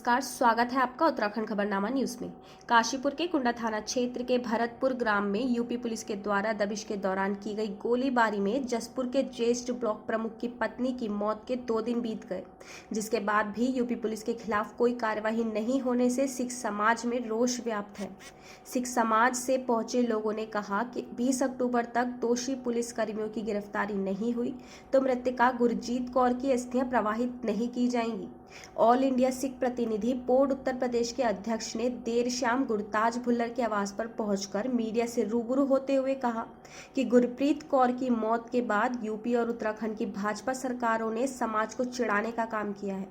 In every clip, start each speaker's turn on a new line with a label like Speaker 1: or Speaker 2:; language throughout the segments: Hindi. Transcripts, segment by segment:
Speaker 1: नमस्कार, स्वागत है आपका उत्तराखंड खबरनामा न्यूज़ में। काशीपुर के कुंडा थाना क्षेत्र के भरतपुर ग्राम में यूपी पुलिस के द्वारा दबिश के दौरान की गई गोलीबारी में जसपुर के ज्येष्ठ ब्लॉक प्रमुख की पत्नी की मौत के 2 दिन बीत गए, जिसके बाद भी यूपी पुलिस के खिलाफ कोई कार्रवाई नहीं होने से सिख समाज में रोष व्याप्त है। सिख समाज से पहुंचे लोगों ने कहा कि 20 अक्टूबर तक दोषी पुलिस कर्मियों की गिरफ्तारी नहीं हुई तो मृतका गुरजीत कौर की अस्थियां प्रवाहित नहीं की जाएंगी। ऑल इंडिया सिख प्रतिनिधि बोर्ड उत्तर प्रदेश के अध्यक्ष ने देर शाम गुरताज भुल्लर के आवास पर पहुंचकर मीडिया से रूबरू होते हुए कहा कि गुरप्रीत कौर की मौत के बाद यूपी और उत्तराखंड की भाजपा सरकारों ने समाज को चिढ़ाने का काम किया है।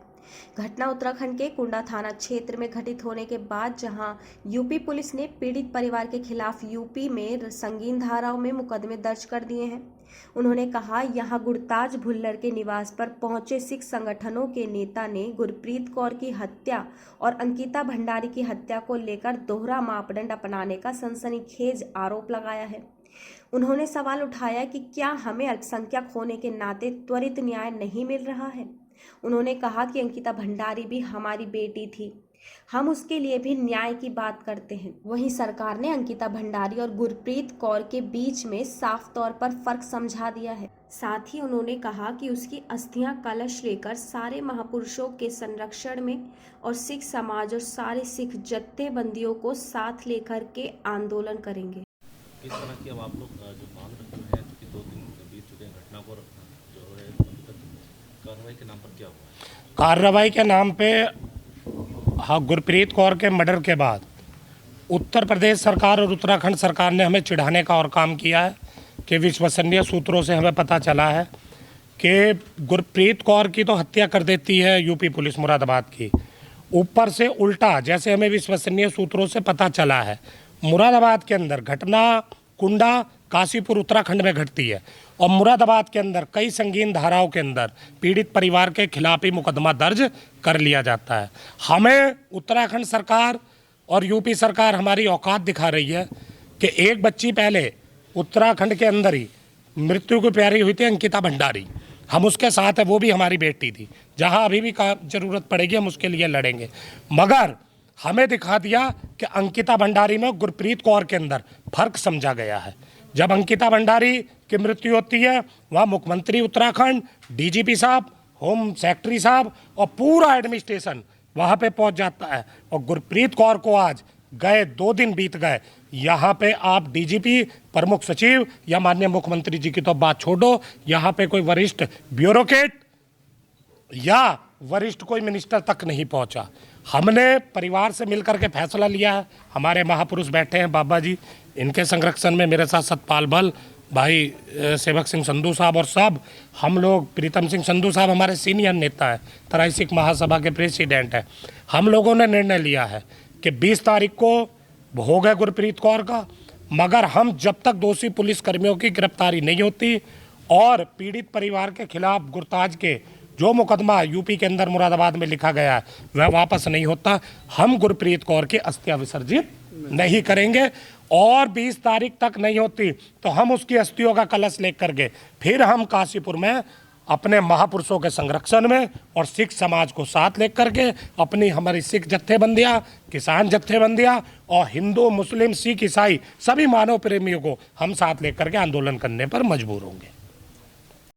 Speaker 1: घटना उत्तराखंड के कुंडा थाना क्षेत्र में घटित होने के बाद जहां यूपी पुलिस ने पीड़ित परिवार के खिलाफ यूपी में संगीन धाराओं में मुकदमे दर्ज कर दिए हैं। उन्होंने कहा, यहां गुरताज भुल्लर के निवास पर पहुंचे सिख संगठनों के नेता ने गुरप्रीत कौर की हत्या और अंकिता भंडारी की हत्या को लेकर दोहरा मापदंड अपनाने का सनसनीखेज आरोप लगाया है। उन्होंने सवाल उठाया कि क्या हमें अल्पसंख्यक होने के नाते त्वरित न्याय नहीं मिल रहा है। उन्होंने कहा कि अंकिता भंडारी भी हमारी बेटी थी, हम उसके लिए भी न्याय की बात करते हैं। वहीं सरकार ने अंकिता भंडारी और गुरप्रीत कौर के बीच में साफ तौर पर फर्क समझा दिया है। साथ ही उन्होंने कहा कि उसकी अस्थियां कलश लेकर सारे महापुरुषों के संरक्षण में और सिख समाज और सारे सिख जत्थेबंदियों को साथ लेकर के आंदोलन करेंगे।
Speaker 2: किस तरह की अब आप लोग जो मांग रखते हैं, क्योंकि 2 दिन बीत चुके हैं घटना पर, जो है अभी तक कार्रवाई के नाम पर क्या हुआ है?
Speaker 3: कार्रवाई के नाम पे हाँ, गुरप्रीत कौर के मर्डर के बाद उत्तर प्रदेश सरकार और उत्तराखंड सरकार ने हमें चिढ़ाने का और काम किया है कि विश्वसनीय सूत्रों से हमें पता चला है कि गुरप्रीत कौर की तो हत्या कर देती है यूपी पुलिस मुरादाबाद की, ऊपर से उल्टा जैसे हमें विश्वसनीय सूत्रों से पता चला है मुरादाबाद के अंदर घटना कुंडा काशीपुर उत्तराखंड में घटती है और मुरादाबाद के अंदर कई संगीन धाराओं के अंदर पीड़ित परिवार के खिलाफ ही मुकदमा दर्ज कर लिया जाता है। हमें उत्तराखंड सरकार और यूपी सरकार हमारी औकात दिखा रही है कि एक बच्ची पहले उत्तराखंड के अंदर ही मृत्यु को प्यारी हुई थी, अंकिता भंडारी, हम उसके साथ है, वो भी हमारी बेटी थी। जहां अभी भी जरूरत पड़ेगी हम उसके लिए लड़ेंगे, मगर हमें दिखा दिया कि अंकिता भंडारी में गुरप्रीत कौर के अंदर फर्क समझा गया है। जब अंकिता भंडारी की मृत्यु होती है वहाँ मुख्यमंत्री उत्तराखंड, डीजीपी साहब, होम सेक्रेटरी साहब और पूरा एडमिनिस्ट्रेशन वहाँ पे पहुँच जाता है। और गुरप्रीत कौर को आज गए 2 दिन बीत गए, यहाँ पे आप डीजीपी, प्रमुख सचिव या माननीय मुख्यमंत्री जी की तो बात छोड़ो, यहाँ पे कोई वरिष्ठ ब्यूरोक्रेट या वरिष्ठ कोई मिनिस्टर तक नहीं पहुंचा। हमने परिवार से मिलकर के फैसला लिया है। हमारे महापुरुष बैठे हैं बाबा जी, इनके संरक्षण में मेरे साथ सतपाल बल भाई, सेवक सिंह संधू साहब और सब हम लोग, प्रीतम सिंह संधू साहब हमारे सीनियर नेता है, तराई सिख महासभा के प्रेसिडेंट है। हम लोगों ने निर्णय लिया है कि 20 तारीख को भोग है गुरप्रीत कौर का, मगर हम जब तक दोषी पुलिस कर्मियों की गिरफ्तारी नहीं होती और पीड़ित परिवार के खिलाफ गुरताज के जो मुकदमा यूपी के अंदर मुरादाबाद में लिखा गया है वह वापस नहीं होता, हम गुरप्रीत कौर की अस्थियां विसर्जित नहीं करेंगे। और 20 तारीख तक नहीं होती तो हम उसकी अस्थियों का कलश लेकर के फिर हम काशीपुर में अपने महापुरुषों के संरक्षण में और सिख समाज को साथ लेकर के अपनी हमारी सिख जत्थेबंदियाँ, किसान जत्थेबंदियाँ और हिंदू, मुस्लिम, सिख, ईसाई सभी मानव प्रेमियों को हम साथ लेकर के आंदोलन करने पर मजबूर होंगे।